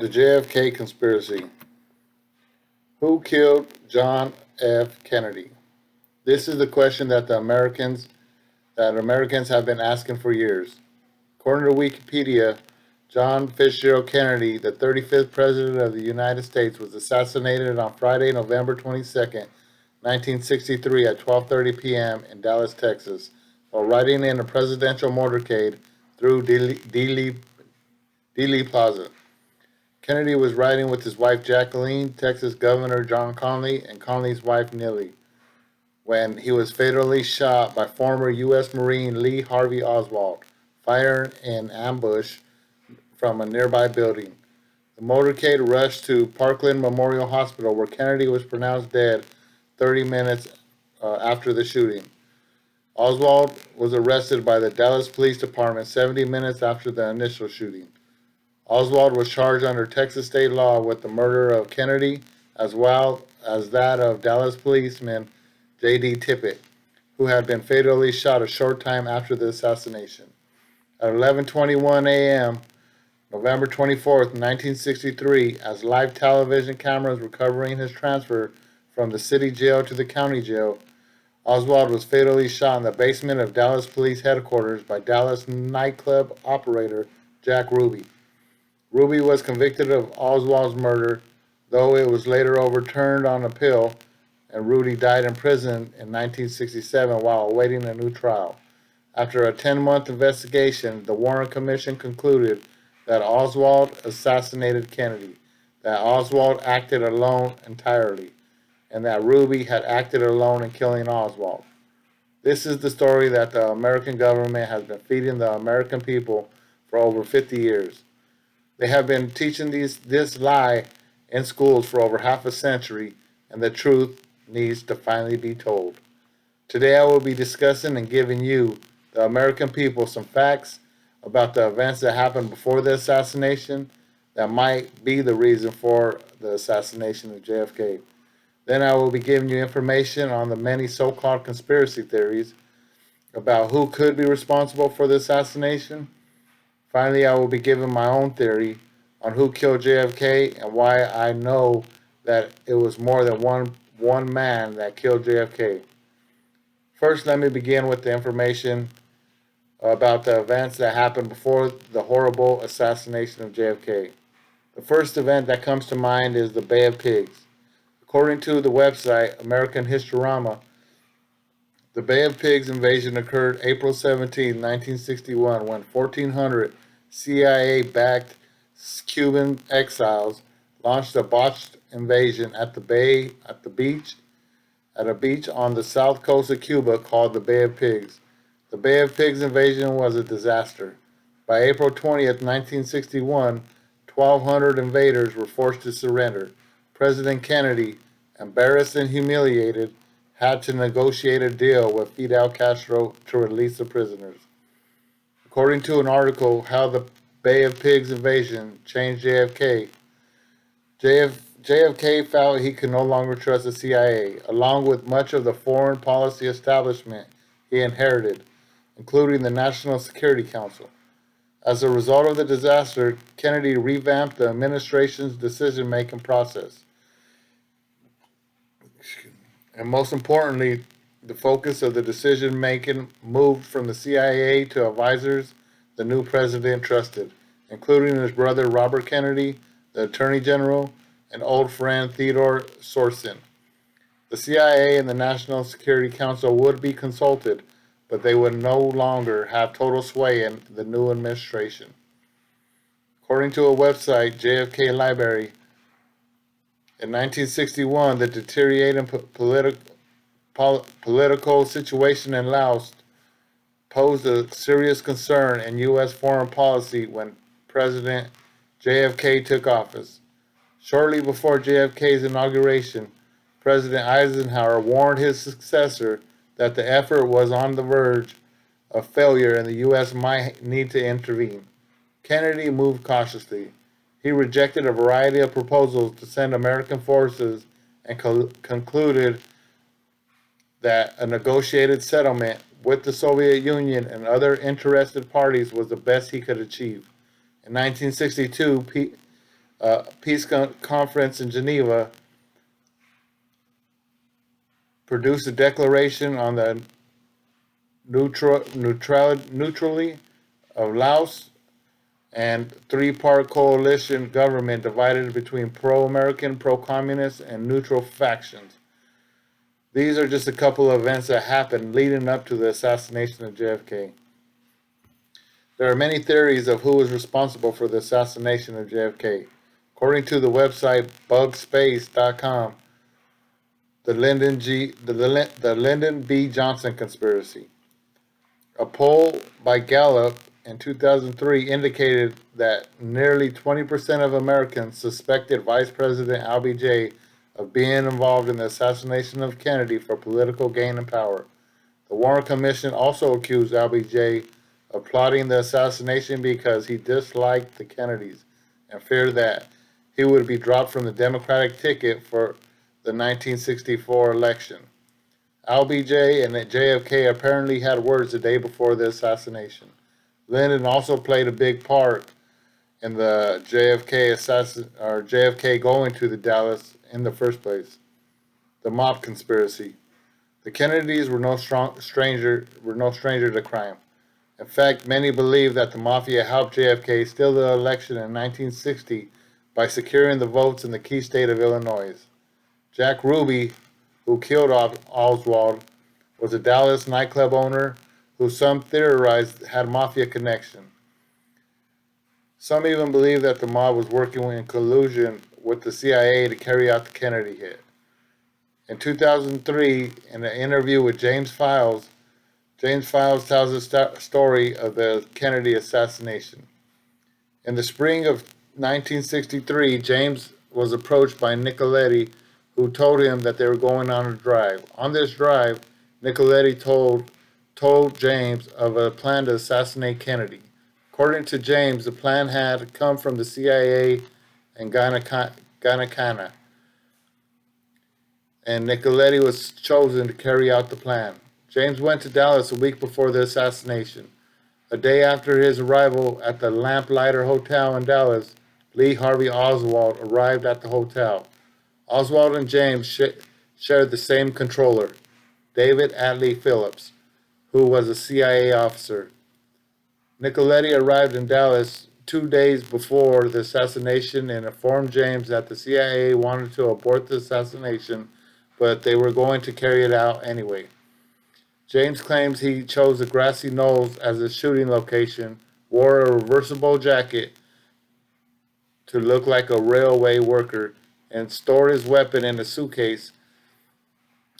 The JFK conspiracy. Who killed John F. Kennedy? This is the question that Americans have been asking for years. According to Wikipedia, John Fitzgerald Kennedy, the 35th President of the United States, was assassinated on Friday, November 22nd, 1963 at 12:30 p.m. in Dallas, Texas, while riding in a presidential motorcade through Dealey Plaza. Kennedy was riding with his wife Jacqueline, Texas Governor John Connally, and Connally's wife Neely, when he was fatally shot by former U.S. Marine Lee Harvey Oswald, firing in ambush from a nearby building. The motorcade rushed to Parkland Memorial Hospital, where Kennedy was pronounced dead 30 minutes after the shooting. Oswald was arrested by the Dallas Police Department 70 minutes after the initial shooting. Oswald was charged under Texas state law with the murder of Kennedy, as well as that of Dallas policeman J.D. Tippit, who had been fatally shot a short time after the assassination. At 11:21 a.m., November 24th, 1963, as live television cameras were covering his transfer from the city jail to the county jail, Oswald was fatally shot in the basement of Dallas Police Headquarters by Dallas nightclub operator Jack Ruby. Ruby was convicted of Oswald's murder, though it was later overturned on appeal, and Ruby died in prison in 1967 while awaiting a new trial. After a 10-month investigation, the Warren Commission concluded that Oswald assassinated Kennedy, that Oswald acted alone entirely, and that Ruby had acted alone in killing Oswald. This is the story that the American government has been feeding the American people for over 50 years. They have been teaching this lie in schools for over half a century, and the truth needs to finally be told. Today I will be discussing and giving you, the American people, some facts about the events that happened before the assassination that might be the reason for the assassination of JFK. Then I will be giving you information on the many so-called conspiracy theories about who could be responsible for the assassination. Finally, I will be giving my own theory on who killed JFK and why I know that it was more than one man that killed JFK. First, let me begin with the information about the events that happened before the horrible assassination of JFK. The first event that comes to mind is the Bay of Pigs. According to the website American Historama, the Bay of Pigs invasion occurred April 17, 1961, when 1,400 CIA-backed Cuban exiles launched a botched invasion at a beach on the south coast of Cuba called the Bay of Pigs. The Bay of Pigs invasion was a disaster. By April 20th, 1961, 1,200 invaders were forced to surrender. President Kennedy, embarrassed and humiliated, had to negotiate a deal with Fidel Castro to release the prisoners. According to an article, How the Bay of Pigs Invasion Changed JFK, JFK felt he could no longer trust the CIA, along with much of the foreign policy establishment he inherited, including the National Security Council. As a result of the disaster, Kennedy revamped the administration's decision-making process. And most importantly, the focus of the decision-making moved from the CIA to advisors the new president trusted, including his brother Robert Kennedy, the Attorney General, and old friend Theodore Sorensen. The CIA and the National Security Council would be consulted, but they would no longer have total sway in the new administration. According to a website, JFK Library, in 1961, the deteriorating political situation in Laos posed a serious concern in U.S. foreign policy when President JFK took office. Shortly before JFK's inauguration, President Eisenhower warned his successor that the effort was on the verge of failure and the U.S. might need to intervene. Kennedy moved cautiously. He rejected a variety of proposals to send American forces and concluded that a negotiated settlement with the Soviet Union and other interested parties was the best he could achieve. In 1962, peace conference in Geneva produced a declaration on the neutrality of Laos, and three-part coalition government divided between pro-American, pro-communist, and neutral factions. These are just a couple of events that happened leading up to the assassination of JFK. There are many theories of who was responsible for the assassination of JFK. According to the website bugspace.com, the Lyndon B. Johnson conspiracy. A poll by Gallup in 2003 indicated that nearly 20% of Americans suspected Vice President LBJ of being involved in the assassination of Kennedy for political gain and power. The Warren Commission also accused LBJ of plotting the assassination because he disliked the Kennedys and feared that he would be dropped from the Democratic ticket for the 1964 election. LBJ and JFK apparently had words the day before the assassination. Lyndon also played a big part in the JFK going to the Dallas in the first place. The mob conspiracy. The Kennedys were no stranger to crime. In fact, many believe that the mafia helped JFK steal the election in 1960 by securing the votes in the key state of Illinois. Jack Ruby, who killed Oswald, was a Dallas nightclub owner who some theorized had mafia connection. Some even believe that the mob was working in collusion with the CIA to carry out the Kennedy hit. In 2003, in an interview with James Files tells the story of the Kennedy assassination. In the spring of 1963, James was approached by Nicoletti, who told him that they were going on a drive. On this drive, Nicoletti told James of a plan to assassinate Kennedy. According to James, the plan had come from the CIA and Gynakana, and Nicoletti was chosen to carry out the plan. James went to Dallas a week before the assassination. A day after his arrival at the Lamplighter Hotel in Dallas, Lee Harvey Oswald arrived at the hotel. Oswald and James shared the same controller, David Atlee Phillips, who was a CIA officer. Nicoletti arrived in Dallas 2 days before the assassination and informed James that the CIA wanted to abort the assassination, but they were going to carry it out anyway. James claims he chose the grassy knolls as a shooting location, wore a reversible jacket to look like a railway worker, and stored his weapon in a suitcase.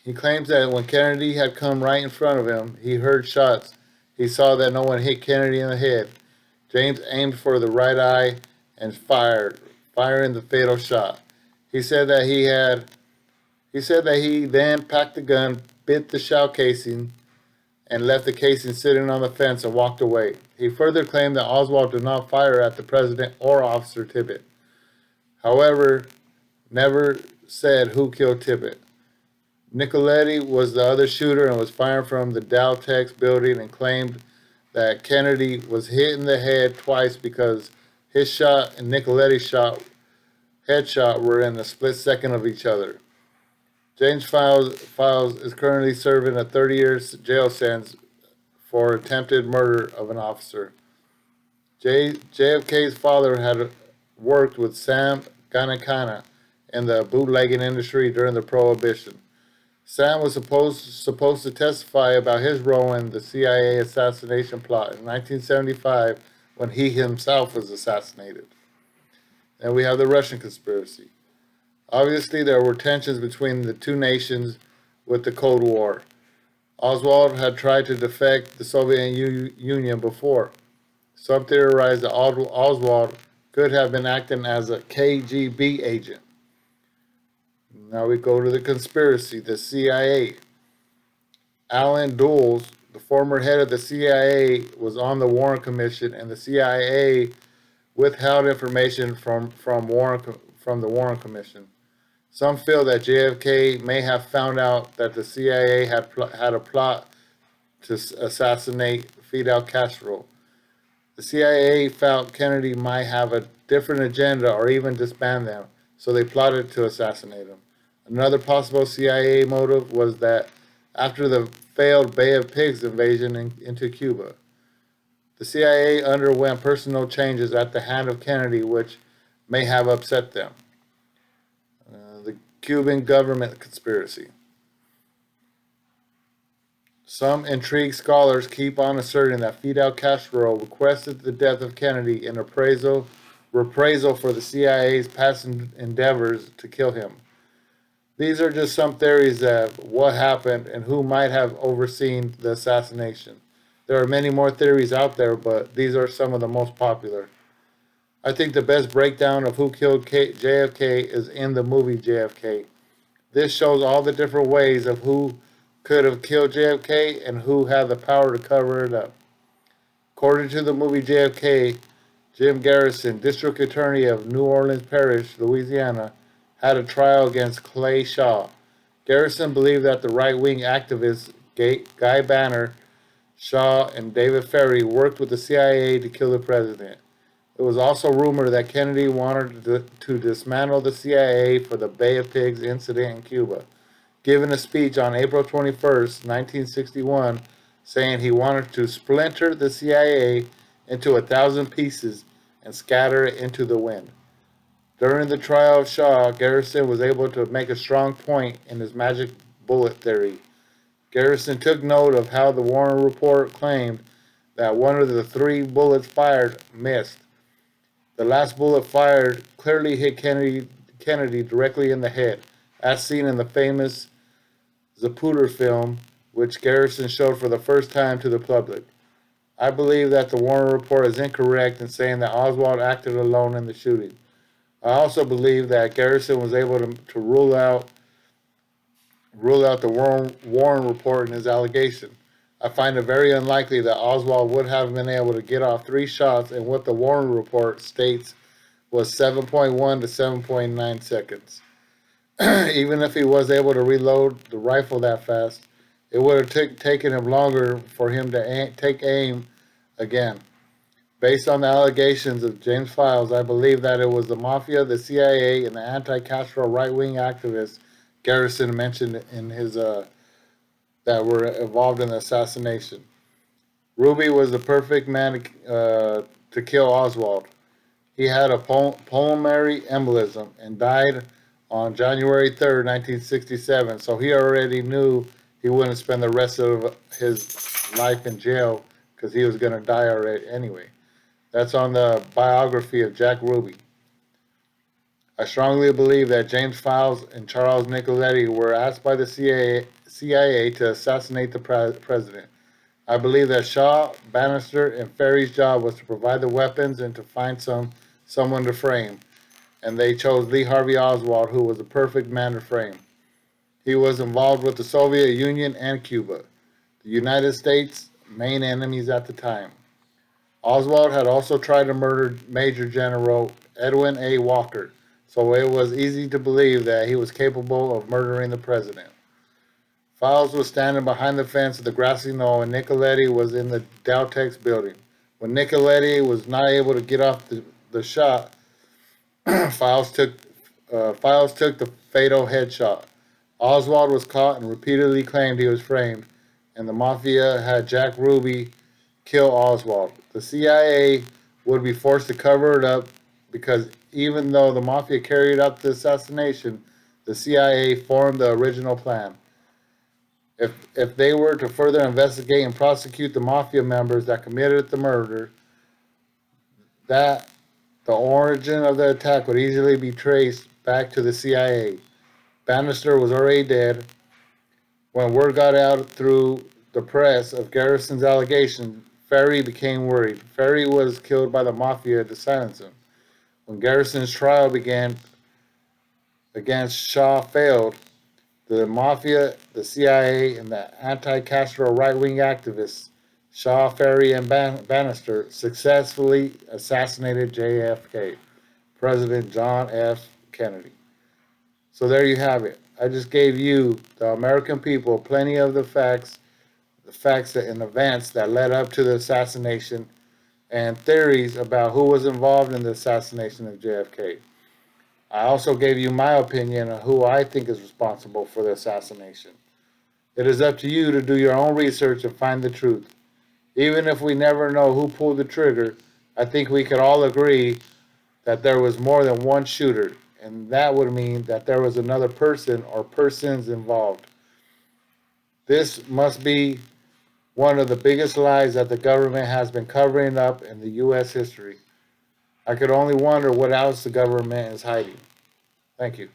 He claims that when Kennedy had come right in front of him, he heard shots. He saw that no one hit Kennedy in the head. James aimed for the right eye and firing the fatal shot. He said that he then packed the gun, bit the shell casing, and left the casing sitting on the fence and walked away. He further claimed that Oswald did not fire at the president or Officer Tippit. However, never said who killed Tippit. Nicoletti was the other shooter and was firing from the Daltex building and claimed that Kennedy was hit in the head twice because his shot and Nicoletti's headshot were in a split second of each other. James Files is currently serving a 30-year jail sentence for attempted murder of an officer. JFK's father had worked with Sam Gynakana in the bootlegging industry during the Prohibition. Sam was supposed to testify about his role in the CIA assassination plot in 1975 when he himself was assassinated. And we have the Russian conspiracy. Obviously, there were tensions between the two nations with the Cold War. Oswald had tried to defect the Soviet Union before. Some theorized that Oswald could have been acting as a KGB agent. Now we go to the conspiracy, the CIA. Allen Dulles, the former head of the CIA, was on the Warren Commission, and the CIA withheld information from the Warren Commission. Some feel that JFK may have found out that the CIA had a plot to assassinate Fidel Castro. The CIA felt Kennedy might have a different agenda or even disband them, so they plotted to assassinate him. Another possible CIA motive was that after the failed Bay of Pigs invasion into Cuba, the CIA underwent personal changes at the hand of Kennedy, which may have upset them. The Cuban government conspiracy. Some intrigued scholars keep on asserting that Fidel Castro requested the death of Kennedy in reprisal for the CIA's past endeavors to kill him. These are just some theories of what happened and who might have overseen the assassination. There are many more theories out there, but these are some of the most popular. I think the best breakdown of who killed JFK is in the movie JFK. This shows all the different ways of who could have killed JFK and who had the power to cover it up. According to the movie JFK, Jim Garrison, District Attorney of New Orleans Parish, Louisiana, had a trial against Clay Shaw. Garrison believed that the right-wing activists Guy Banner, Shaw, and David Ferrie worked with the CIA to kill the president. It was also rumored that Kennedy wanted to dismantle the CIA for the Bay of Pigs incident in Cuba, giving a speech on April 21st, 1961, saying he wanted to splinter the CIA into 1,000 pieces and scatter it into the wind. During the trial of Shaw, Garrison was able to make a strong point in his magic bullet theory. Garrison took note of how the Warren Report claimed that one of the 3 bullets fired missed. The last bullet fired clearly hit Kennedy directly in the head, as seen in the famous Zapruder film, which Garrison showed for the first time to the public. I believe that the Warren Report is incorrect in saying that Oswald acted alone in the shooting. I also believe that Garrison was able to rule out the Warren Report in his allegation. I find it very unlikely that Oswald would have been able to get off 3 shots in what the Warren Report states was 7.1 to 7.9 seconds. Even if he was able to reload the rifle that fast, it would have taken him longer for him to take aim again. Based on the allegations of James Files, I believe that it was the Mafia, the CIA, and the anti-Castro right-wing activists Garrison mentioned in his that were involved in the assassination. Ruby was the perfect man to kill Oswald. He had a pulmonary embolism and died on January 3rd, 1967, so he already knew he wouldn't spend the rest of his life in jail because he was going to die already anyway. That's on the biography of Jack Ruby. I strongly believe that James Files and Charles Nicoletti were asked by the CIA to assassinate the president. I believe that Shaw, Bannister, and Ferrie's job was to provide the weapons and to find someone to frame, and they chose Lee Harvey Oswald, who was the perfect man to frame. He was involved with the Soviet Union and Cuba, the United States' main enemies at the time. Oswald had also tried to murder Major General Edwin A. Walker, so it was easy to believe that he was capable of murdering the president. Files was standing behind the fence of the grassy knoll, and Nicoletti was in the Dowtex building. When Nicoletti was not able to get off the shot, Files took the fatal headshot. Oswald was caught and repeatedly claimed he was framed, and the Mafia had Jack Ruby kill Oswald. The CIA would be forced to cover it up because even though the Mafia carried out the assassination, the CIA formed the original plan. If they were to further investigate and prosecute the Mafia members that committed the murder, that the origin of the attack would easily be traced back to the CIA. Bannister was already dead. When word got out through the press of Garrison's allegation, Ferrie became worried. Ferrie was killed by the Mafia to silence him. When Garrison's trial began against Shaw failed, the Mafia, the CIA, and the anti-Castro right-wing activists, Shaw, Ferrie, and Bannister, successfully assassinated JFK, President John F. Kennedy. So there you have it. I just gave you, the American people, plenty of the facts and events that led up to the assassination and theories about who was involved in the assassination of JFK. I also gave you my opinion on who I think is responsible for the assassination. It is up to you to do your own research and find the truth. Even if we never know who pulled the trigger, I think we could all agree that there was more than one shooter, and that would mean that there was another person or persons involved. This must be one of the biggest lies that the government has been covering up in the U.S. history. I could only wonder what else the government is hiding. Thank you.